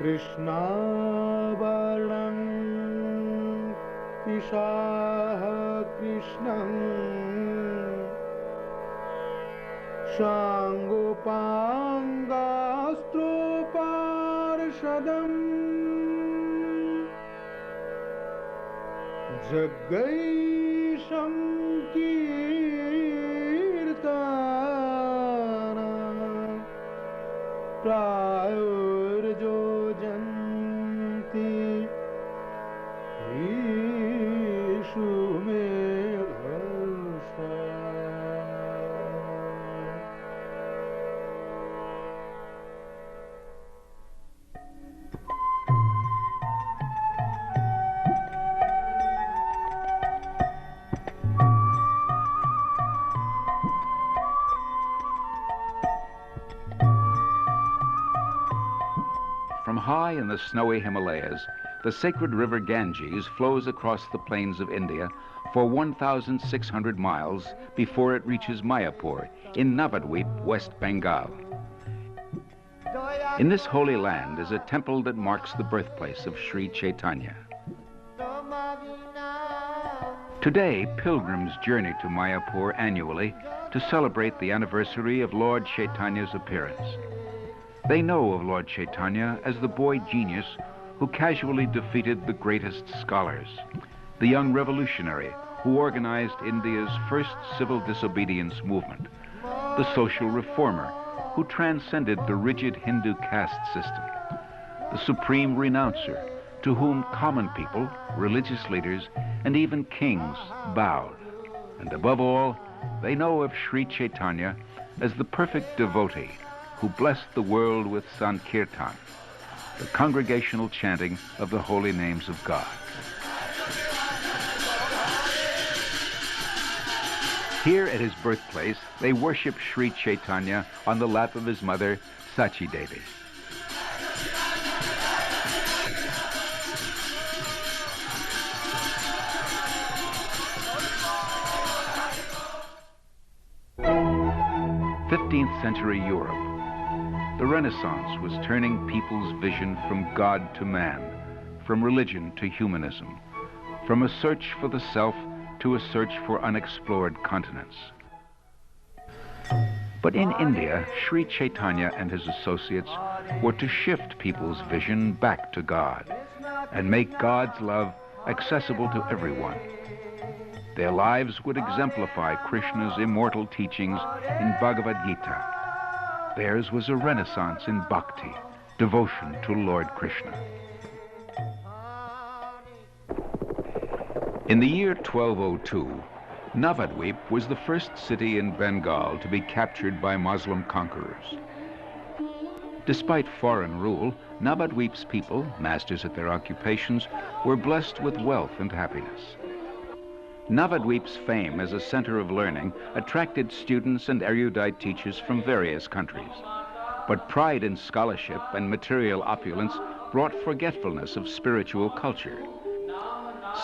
Krishna Varnam Ishaha Krishnam Shangopangastro Parshadam Jagaisham Kirtana Prayurjo Janti Ishu Melasa. From high in the snowy Himalayas, the sacred river Ganges flows across the plains of India for 1,600 miles before it reaches Mayapur in Navadvip, West Bengal. In this holy land is a temple that marks the birthplace of Sri Caitanya. Today, pilgrims journey to Mayapur annually to celebrate the anniversary of Lord Chaitanya's appearance. They know of Lord Caitanya as the boy genius who casually defeated the greatest scholars, the young revolutionary who organized India's first civil disobedience movement, the social reformer who transcended the rigid Hindu caste system, the supreme renouncer to whom common people, religious leaders, and even kings bowed. And above all, they know of Sri Caitanya as the perfect devotee who blessed the world with Sankirtan, the congregational chanting of the holy names of God. Here at his birthplace, they worship Sri Caitanya on the lap of his mother, Sachi Devi. Century Europe. The Renaissance was turning people's vision from God to man, from religion to humanism, from a search for the self to a search for unexplored continents. But in India, Sri Caitanya and his associates were to shift people's vision back to God and make God's love accessible to everyone. Their lives would exemplify Krishna's immortal teachings in Bhagavad Gita. Theirs was a renaissance in bhakti, devotion to Lord Krishna. In the year 1202, Navadvip was the first city in Bengal to be captured by Muslim conquerors. Despite foreign rule, Navadvip's people, masters at their occupations, were blessed with wealth and happiness. Navadvip's fame as a center of learning attracted students and erudite teachers from various countries. But pride in scholarship and material opulence brought forgetfulness of spiritual culture.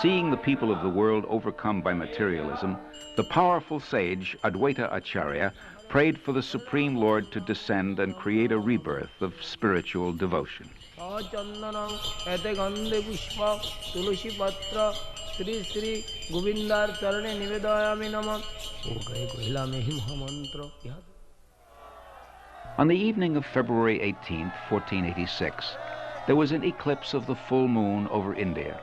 Seeing the people of the world overcome by materialism, the powerful sage Advaita Acharya prayed for the Supreme Lord to descend and create a rebirth of spiritual devotion. Sri Sri Govindar Charane Nivedayami Namah. On the evening of February 18, 1486, there was an eclipse of the full moon over India.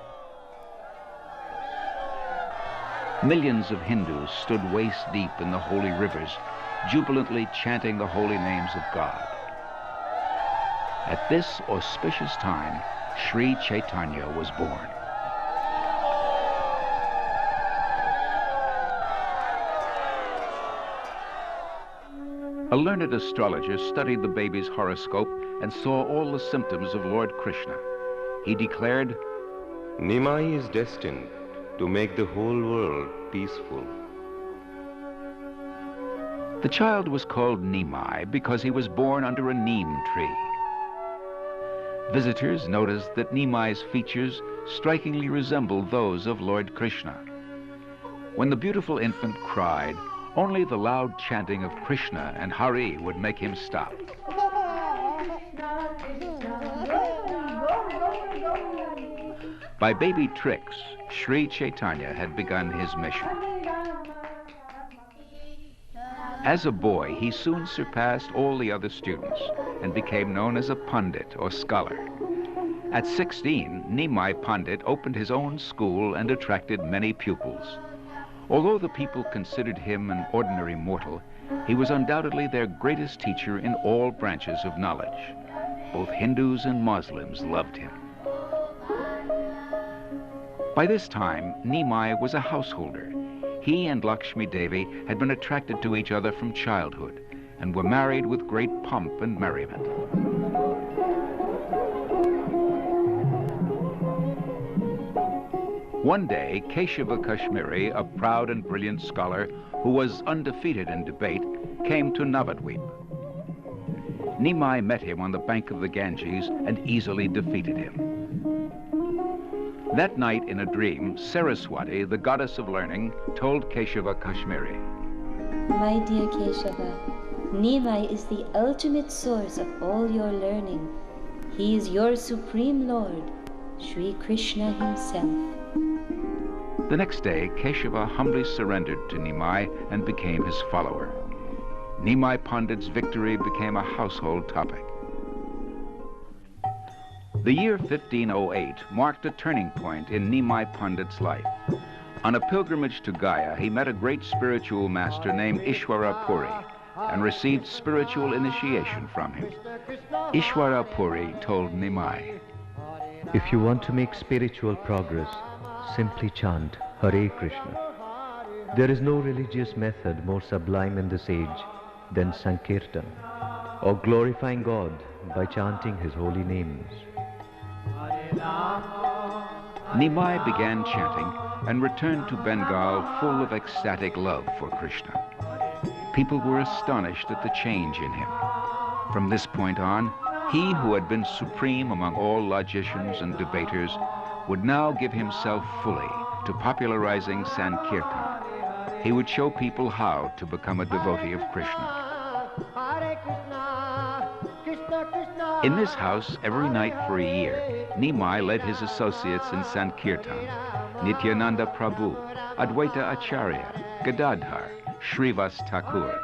Millions of Hindus stood waist deep in the holy rivers, jubilantly chanting the holy names of God. At this auspicious time, Sri Caitanya was born. A learned astrologer studied the baby's horoscope and saw all the symptoms of Lord Krishna. He declared, Nimai is destined to make the whole world peaceful. The child was called Nimai because he was born under a neem tree. Visitors noticed that Nimai's features strikingly resembled those of Lord Krishna. When the beautiful infant cried, only the loud chanting of Krishna and Hari would make him stop. By baby tricks, Sri Caitanya had begun his mission. As a boy, he soon surpassed all the other students and became known as a pundit or scholar. At 16, Nimai Pandit opened his own school and attracted many pupils. Although the people considered him an ordinary mortal, he was undoubtedly their greatest teacher in all branches of knowledge. Both Hindus and Muslims loved him. By this time, Nimai was a householder. He and Lakshmi Devi had been attracted to each other from childhood and were married with great pomp and merriment. One day, Keshava Kashmiri, a proud and brilliant scholar who was undefeated in debate, came to Navadvip. Nimai met him on the bank of the Ganges and easily defeated him. That night in a dream, Saraswati, the goddess of learning, told Keshava Kashmiri, My dear Keshava, Nimai is the ultimate source of all your learning. He is your supreme lord, Sri Krishna himself. The next day, Keshava humbly surrendered to Nimai and became his follower. Nimai Pandit's victory became a household topic. The year 1508 marked a turning point in Nimai Pandit's life. On a pilgrimage to Gaya, he met a great spiritual master named Ishwara Puri and received spiritual initiation from him. Ishwara Puri told Nimai, If you want to make spiritual progress, simply chant Hare Krishna. There is no religious method more sublime in this age than Sankirtan, or glorifying God by chanting His holy names. Nimai began chanting and returned to Bengal full of ecstatic love for Krishna. People were astonished at the change in him. From this point on, he who had been supreme among all logicians and debaters would now give himself fully to popularizing Sankirtan. He would show people how to become a devotee of Krishna. In this house, every night for a year, Nimai led his associates in Sankirtan: Nityananda Prabhu, Advaita Acharya, Gadadhar, Srivas Thakur.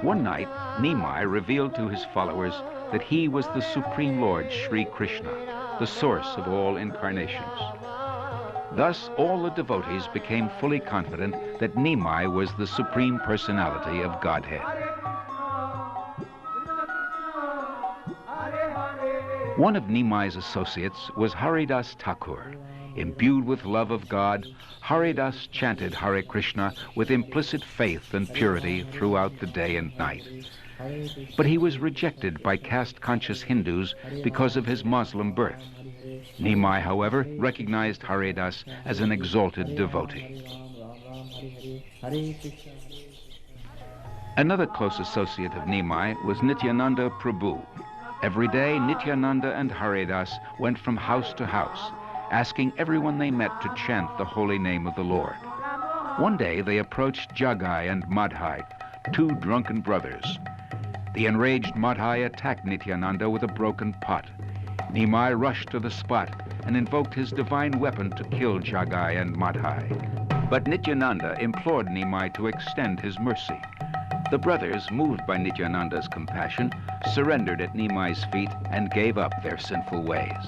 One night, Nimai revealed to his followers that he was the Supreme Lord Sri Krishna, the source of all incarnations. Thus, all the devotees became fully confident that Nimai was the Supreme Personality of Godhead. One of Nimai's associates was Haridas Thakur. Imbued with love of God, Haridas chanted Hare Krishna with implicit faith and purity throughout the day and night. But he was rejected by caste-conscious Hindus because of his Muslim birth. Nimai, however, recognized Haridas as an exalted devotee. Another close associate of Nimai was Nityananda Prabhu. Every day, Nityananda and Haridas went from house to house, asking everyone they met to chant the holy name of the Lord. One day, they approached Jagai and Madhai, two drunken brothers. The enraged Madhai attacked Nityananda with a broken pot. Nimai rushed to the spot and invoked his divine weapon to kill Jagai and Madhai. But Nityananda implored Nimai to extend his mercy. The brothers, moved by Nityananda's compassion, surrendered at Nimai's feet and gave up their sinful ways.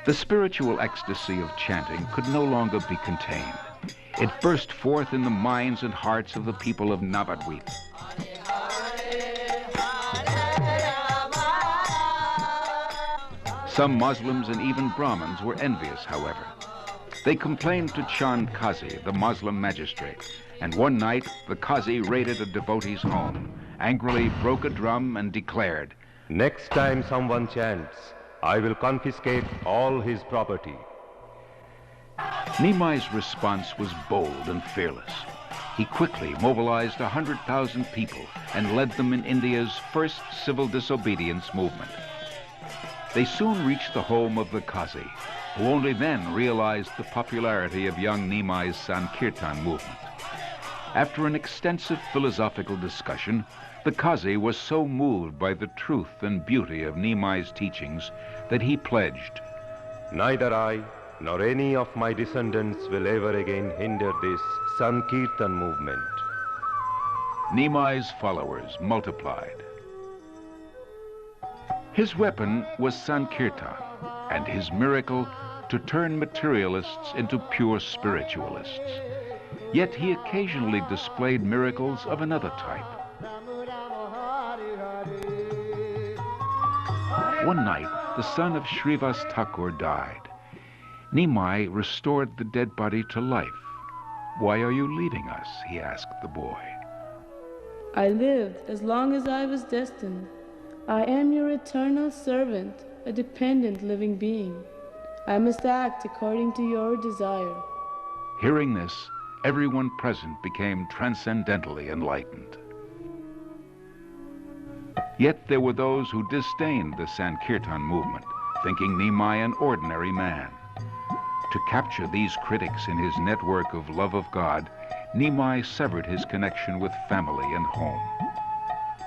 The spiritual ecstasy of chanting could no longer be contained. It burst forth in the minds and hearts of the people of Navadvip. Some Muslims and even Brahmins were envious, however. They complained to Chand Qazi, the Muslim magistrate, and one night the Qazi raided a devotee's home, angrily broke a drum and declared, Next time someone chants, I will confiscate all his property. Nimai's response was bold and fearless. He quickly mobilized 100,000 people and led them in India's first civil disobedience movement. They soon reached the home of the Qazi, who only then realized the popularity of young Nimai's Sankirtan movement. After an extensive philosophical discussion, the Qazi was so moved by the truth and beauty of Nimai's teachings that he pledged, Neither I nor any of my descendants will ever again hinder this Sankirtan movement. Nimai's followers multiplied. His weapon was Sankirtan, and his miracle to turn materialists into pure spiritualists. Yet he occasionally displayed miracles of another type. One night, the son of Srivas Thakur died. Nimai restored the dead body to life. "Why are you leaving us?" he asked the boy. I lived as long as I was destined. I am your eternal servant, a dependent living being. I must act according to your desire. Hearing this, everyone present became transcendently enlightened. Yet there were those who disdained the Sankirtan movement, thinking Nimai an ordinary man. To capture these critics in his network of love of God, Nimai severed his connection with family and home.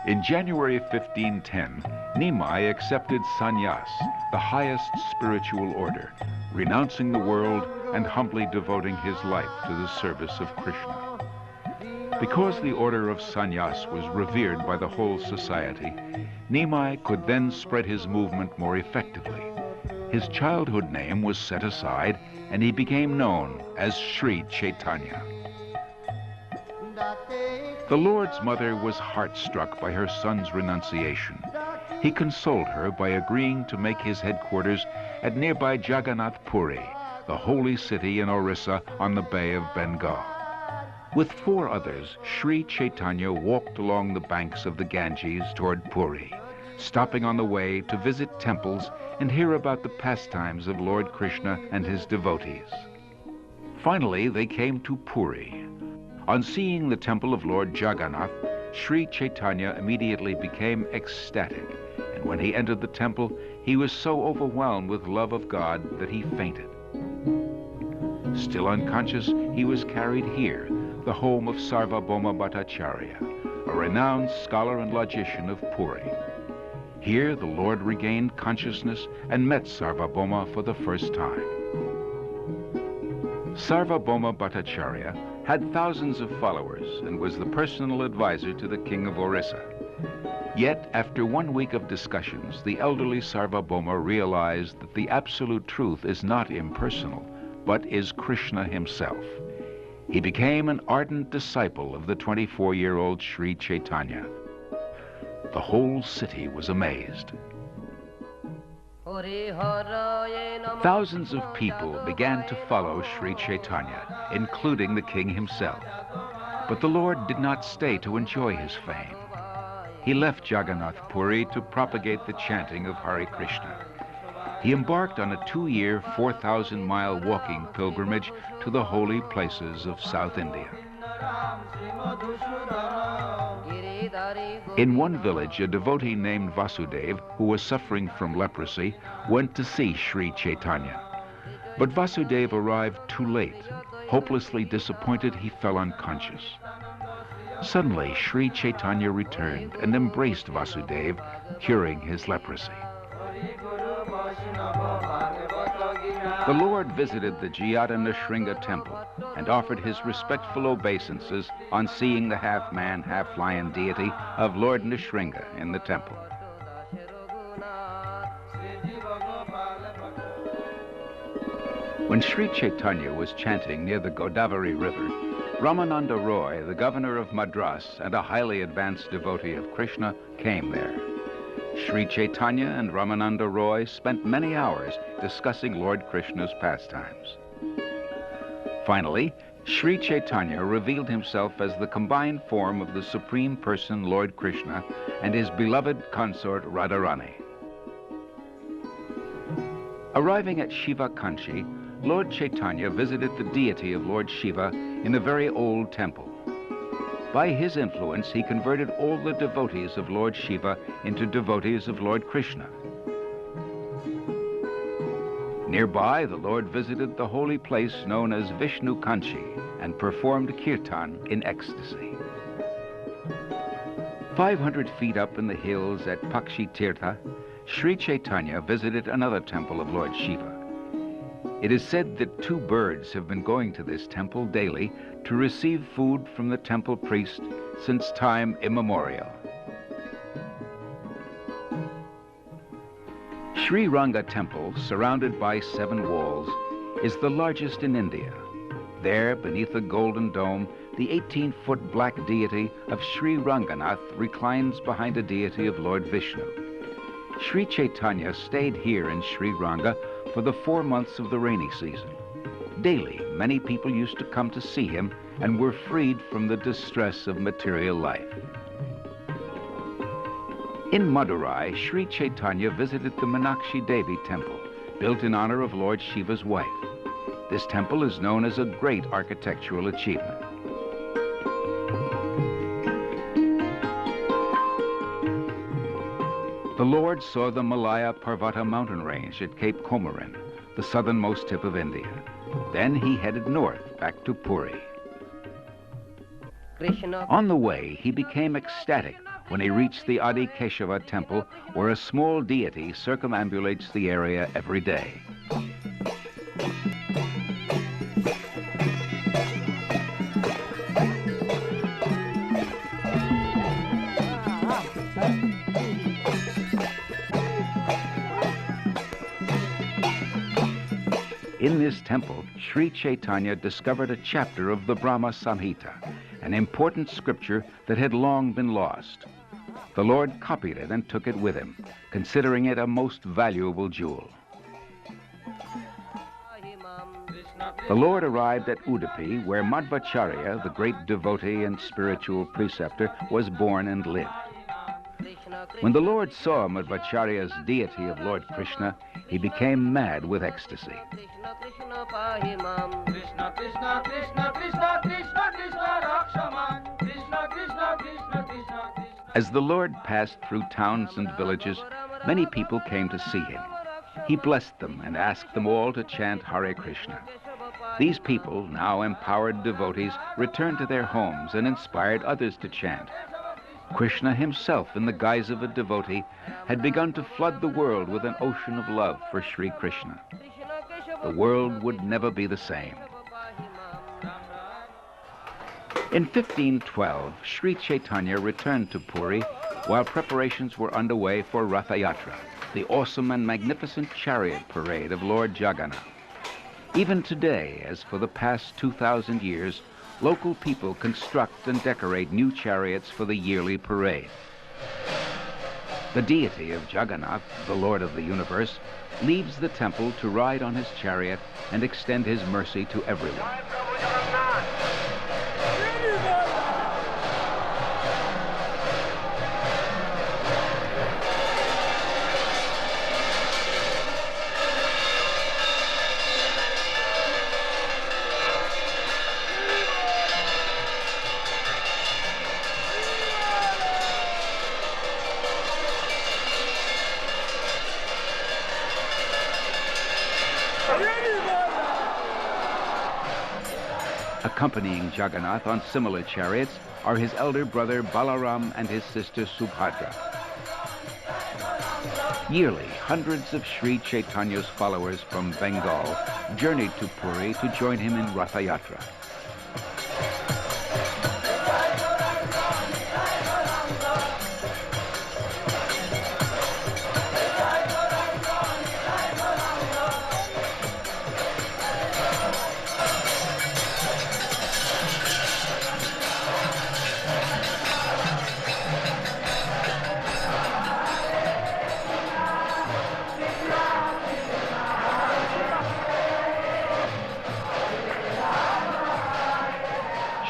In January 1510, Nimai accepted sannyas, the highest spiritual order, renouncing the world and humbly devoting his life to the service of Krishna. Because the order of sannyas was revered by the whole society, Nimai could then spread his movement more effectively. His childhood name was set aside, and he became known as Sri Caitanya. The Lord's mother was heart-struck by her son's renunciation. He consoled her by agreeing to make his headquarters at nearby Jagannath Puri, the holy city in Orissa on the Bay of Bengal. With 4 others, Sri Caitanya walked along the banks of the Ganges toward Puri, stopping on the way to visit temples and hear about the pastimes of Lord Krishna and his devotees. Finally, they came to Puri. On seeing the temple of Lord Jagannath, Sri Caitanya immediately became ecstatic, and when he entered the temple, he was so overwhelmed with love of God that he fainted. Still unconscious, he was carried here, the home of Sarvabhauma Bhattacharya, a renowned scholar and logician of Puri. Here, the Lord regained consciousness and met Sarvabhauma for the first time. Sarvabhauma Bhattacharya had thousands of followers and was the personal advisor to the king of Orissa. Yet, after 1 week of discussions, the elderly Sarvabhauma realized that the absolute truth is not impersonal, but is Krishna himself. He became an ardent disciple of the 24-year-old Sri Caitanya. The whole city was amazed. Thousands of people began to follow Sri Caitanya, including the king himself. But the Lord did not stay to enjoy his fame. He left Jagannath Puri to propagate the chanting of Hare Krishna. He embarked on a 2-year, 4,000-mile walking pilgrimage to the holy places of South India. In one village, a devotee named Vasudev, who was suffering from leprosy, went to see Sri Caitanya. But Vasudev arrived too late. Hopelessly disappointed, he fell unconscious. Suddenly, Sri Caitanya returned and embraced Vasudev, curing his leprosy. The Lord visited the Jayata temple and offered his respectful obeisances on seeing the half-man, half-lion deity of Lord Nishringa in the temple. When Sri Caitanya was chanting near the Godavari River, Ramananda Roy, the governor of Madras and a highly advanced devotee of Krishna, came there. Sri Caitanya and Ramananda Roy spent many hours discussing Lord Krishna's pastimes. Finally, Sri Caitanya revealed himself as the combined form of the Supreme Person, Lord Krishna, and his beloved consort, Radharani. Arriving at Shiva Kanchi, Lord Caitanya visited the deity of Lord Shiva in a very old temple. By his influence, he converted all the devotees of Lord Shiva into devotees of Lord Krishna. Nearby, the Lord visited the holy place known as Vishnu Kanchi and performed kirtan in ecstasy. 500 feet up in the hills at Pakshi Tirtha, Sri Caitanya visited another temple of Lord Shiva. It is said that 2 birds have been going to this temple daily to receive food from the temple priest since time immemorial. Sri Ranga Temple, surrounded by 7 walls, is the largest in India. There, beneath the golden dome, the 18-foot black deity of Sri Ranganath reclines behind a deity of Lord Vishnu. Sri Caitanya stayed here in Sri Ranga for the 4 months of the rainy season. Daily, many people used to come to see him and were freed from the distress of material life. In Madurai, Sri Caitanya visited the Meenakshi Devi temple, built in honor of Lord Shiva's wife. This temple is known as a great architectural achievement. The Lord saw the Malaya Parvata mountain range at Cape Comorin, the southernmost tip of India. Then he headed north, back to Puri. On the way, he became ecstatic when he reached the Adi Keshava temple, where a small deity circumambulates the area every day. In this temple, Sri Caitanya discovered a chapter of the Brahma Samhita, an important scripture that had long been lost. The Lord copied it and took it with him, considering it a most valuable jewel. The Lord arrived at Udupi, where Madhvacharya, the great devotee and spiritual preceptor, was born and lived. When the Lord saw Madhvacharya's deity of Lord Krishna, he became mad with ecstasy. As the Lord passed through towns and villages, many people came to see him. He blessed them and asked them all to chant Hare Krishna. These people, now empowered devotees, returned to their homes and inspired others to chant. Krishna himself, in the guise of a devotee, had begun to flood the world with an ocean of love for Sri Krishna. The world would never be the same. In 1512, Sri Caitanya returned to Puri while preparations were underway for Ratha Yatra, the awesome and magnificent chariot parade of Lord Jagannath. Even today, as for the past 2,000 years, local people construct and decorate new chariots for the yearly parade. The deity of Jagannath, the Lord of the universe, leaves the temple to ride on his chariot and extend his mercy to everyone. Accompanying Jagannath on similar chariots are his elder brother Balaram and his sister Subhadra. Yearly, hundreds of Sri Chaitanya's followers from Bengal journeyed to Puri to join him in Ratha Yatra.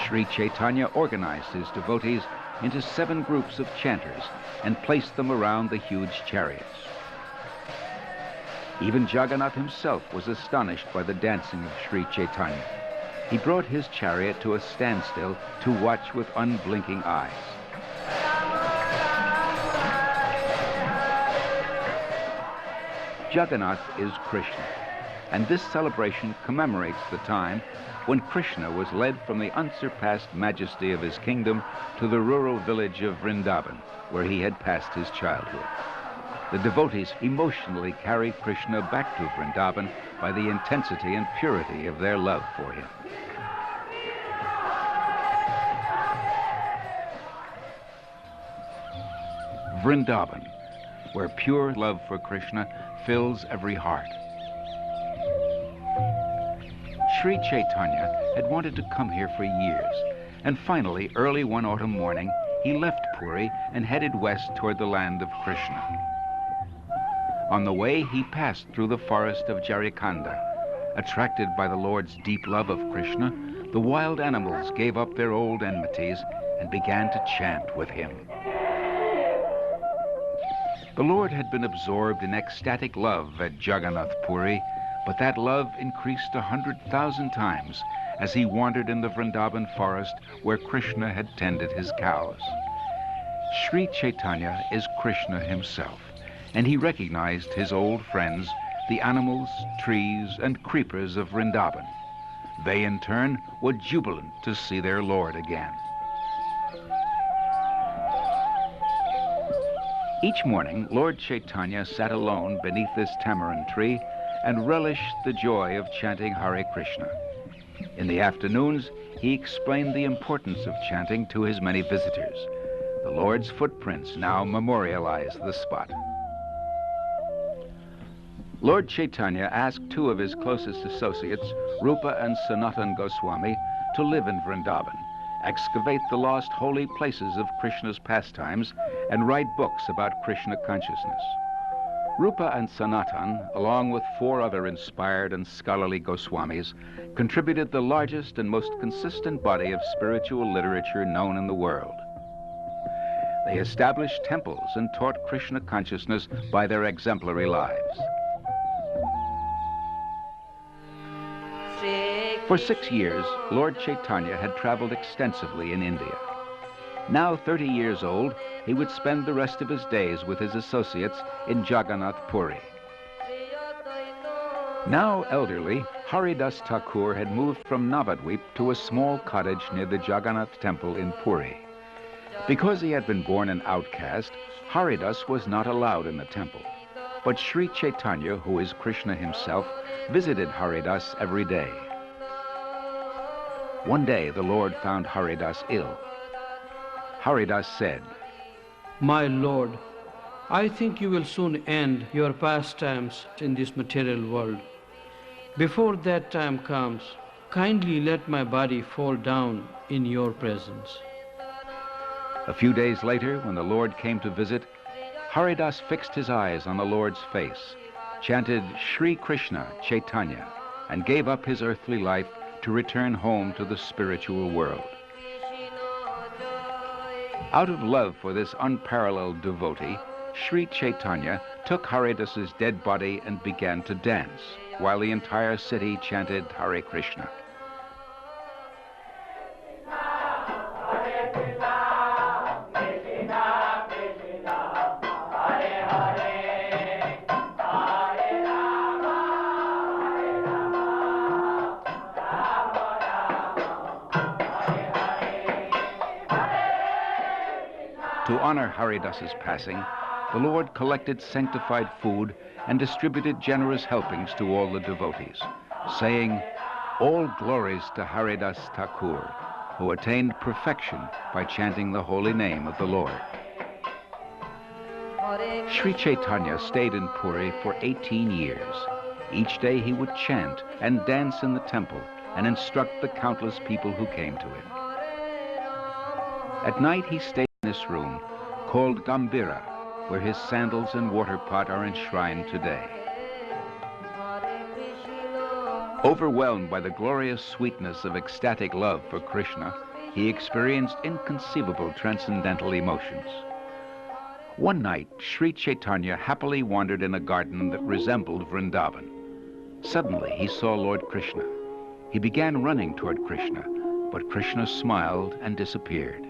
Sri Caitanya organized his devotees into 7 groups of chanters and placed them around the huge chariots. Even Jagannath himself was astonished by the dancing of Sri Caitanya. He brought his chariot to a standstill to watch with unblinking eyes. Jagannath is Krishna. and this celebration commemorates the time when Krishna was led from the unsurpassed majesty of his kingdom to the rural village of Vrindavan, where he had passed his childhood. The devotees emotionally carried Krishna back to Vrindavan by the intensity and purity of their love for him. Vrindavan, where pure love for Krishna fills every heart. Sri Caitanya had wanted to come here for years, and finally, early one autumn morning, he left Puri and headed west toward the land of Krishna. On the way, he passed through the forest of Jarikanda. Attracted by the Lord's deep love of Krishna, the wild animals gave up their old enmities and began to chant with him. The Lord had been absorbed in ecstatic love at Jagannath Puri, but that love increased 100,000 times as he wandered in the Vrindavan forest where Krishna had tended his cows. Sri Caitanya is Krishna himself, and he recognized his old friends, the animals, trees, and creepers of Vrindavan. They, in turn, were jubilant to see their Lord again. Each morning, Lord Caitanya sat alone beneath this tamarind tree and relished the joy of chanting Hare Krishna. In the afternoons, he explained the importance of chanting to his many visitors. The Lord's footprints now memorialize the spot. Lord Caitanya asked two of his closest associates, Rupa and Sanatan Goswami, to live in Vrindavan, excavate the lost holy places of Krishna's pastimes, and write books about Krishna consciousness. Rupa and Sanatan, along with 4 other inspired and scholarly Goswamis, contributed the largest and most consistent body of spiritual literature known in the world. They established temples and taught Krishna consciousness by their exemplary lives. For 6 years, Lord Caitanya had traveled extensively in India. Now 30 years old, he would spend the rest of his days with his associates in Jagannath Puri. Now elderly, Haridas Thakur had moved from Navadvip to a small cottage near the Jagannath temple in Puri. Because he had been born an outcast, Haridas was not allowed in the temple. But Sri Caitanya, who is Krishna himself, visited Haridas every day. One day, the Lord found Haridas ill. Haridas said, "My Lord, I think you will soon end your pastimes in this material world. Before that time comes, kindly let my body fall down in your presence." A few days later, when the Lord came to visit, Haridas fixed his eyes on the Lord's face, chanted Shri Krishna Caitanya, and gave up his earthly life to return home to the spiritual world. Out of love for this unparalleled devotee, Sri Caitanya took Haridas's dead body and began to dance, while the entire city chanted Hare Krishna. To honor Haridas's passing, the Lord collected sanctified food and distributed generous helpings to all the devotees, saying, "All glories to Haridas Thakur, who attained perfection by chanting the holy name of the Lord." Sri Caitanya stayed in Puri for 18 years. Each day he would chant and dance in the temple and instruct the countless people who came to him. At night he stayed in this room called Gambira, where his sandals and water pot are enshrined today. Overwhelmed by the glorious sweetness of ecstatic love for Krishna, he experienced inconceivable transcendental emotions. One night, Sri Caitanya happily wandered in a garden that resembled Vrindavan. Suddenly, he saw Lord Krishna. He began running toward Krishna, but Krishna smiled and disappeared.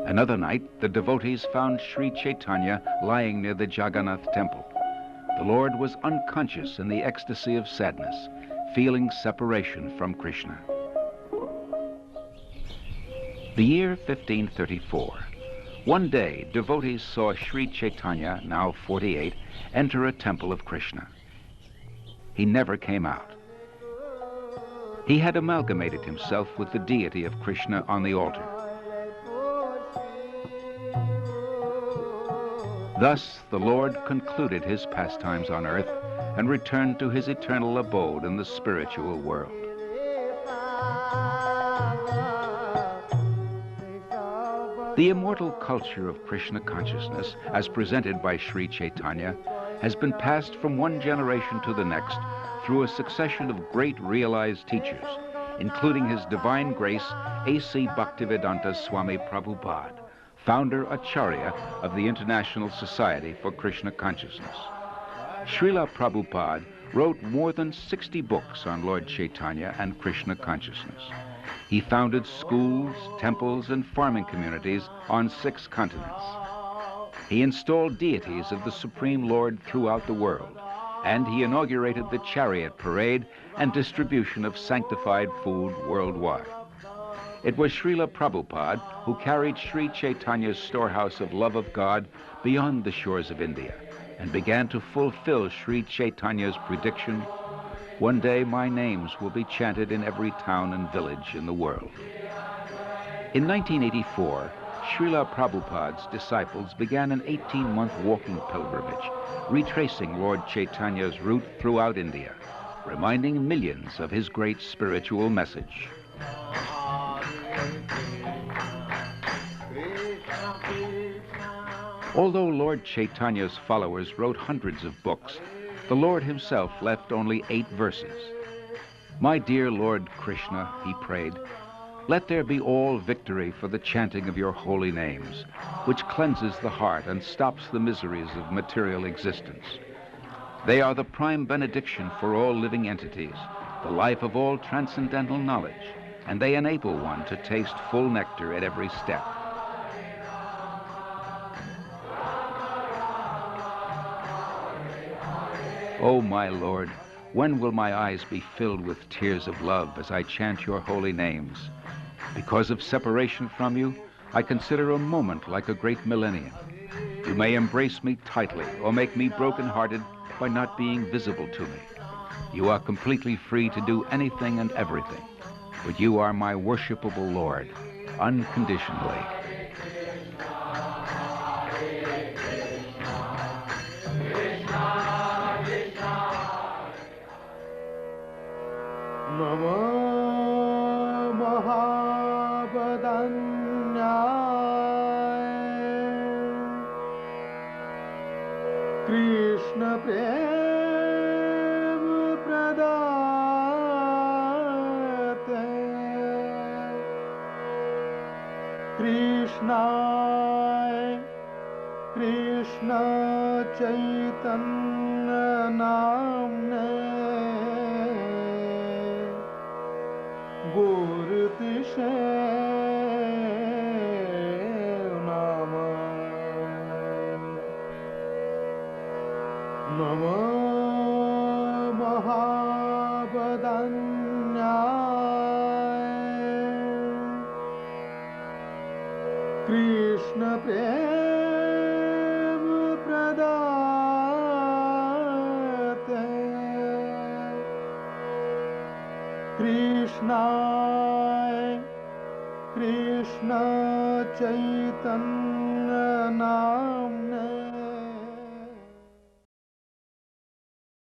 Another night, the devotees found Sri Caitanya lying near the Jagannath temple. The Lord was unconscious in the ecstasy of sadness, feeling separation from Krishna. The year 1534. One day, devotees saw Sri Caitanya, now 48, enter a temple of Krishna. He never came out. He had amalgamated himself with the deity of Krishna on the altar. Thus, the Lord concluded his pastimes on earth and returned to his eternal abode in the spiritual world. The immortal culture of Krishna consciousness, as presented by Sri Caitanya, has been passed from one generation to the next through a succession of great realized teachers, including His Divine Grace A.C. Bhaktivedanta Swami Prabhupada, founder Acharya of the International Society for Krishna Consciousness. Srila Prabhupada wrote more than 60 books on Lord Chaitanya and Krishna consciousness. He founded schools, temples, and farming communities on 6 continents. He installed deities of the Supreme Lord throughout the world, and he inaugurated the chariot parade and distribution of sanctified food worldwide. It was Srila Prabhupada who carried Sri Chaitanya's storehouse of love of God beyond the shores of India and began to fulfill Sri Chaitanya's prediction, "One day my names will be chanted in every town and village in the world." In 1984, Srila Prabhupada's disciples began an 18-month walking pilgrimage, retracing Lord Chaitanya's route throughout India, reminding millions of his great spiritual message. Although Lord Chaitanya's followers wrote hundreds of books, the Lord himself left only 8 verses. "My dear Lord Krishna," he prayed, "let there be all victory for the chanting of your holy names, which cleanses the heart and stops the miseries of material existence. They are the prime benediction for all living entities, the life of all transcendental knowledge, and they enable one to taste full nectar at every step. Oh, my Lord, when will my eyes be filled with tears of love as I chant your holy names? Because of separation from you, I consider a moment like a great millennium. You may embrace me tightly or make me broken-hearted by not being visible to me. You are completely free to do anything and everything, but you are my worshipable Lord, unconditionally." Namah Mahabodhanyaya Krishna Prem Pradate Krishnaya Krishna Chaitanya Namne Gurtishe Namah Namah Mahabodhanyaya Krishna Prem Pradate Krishnaya Krishna Chaitanya Namne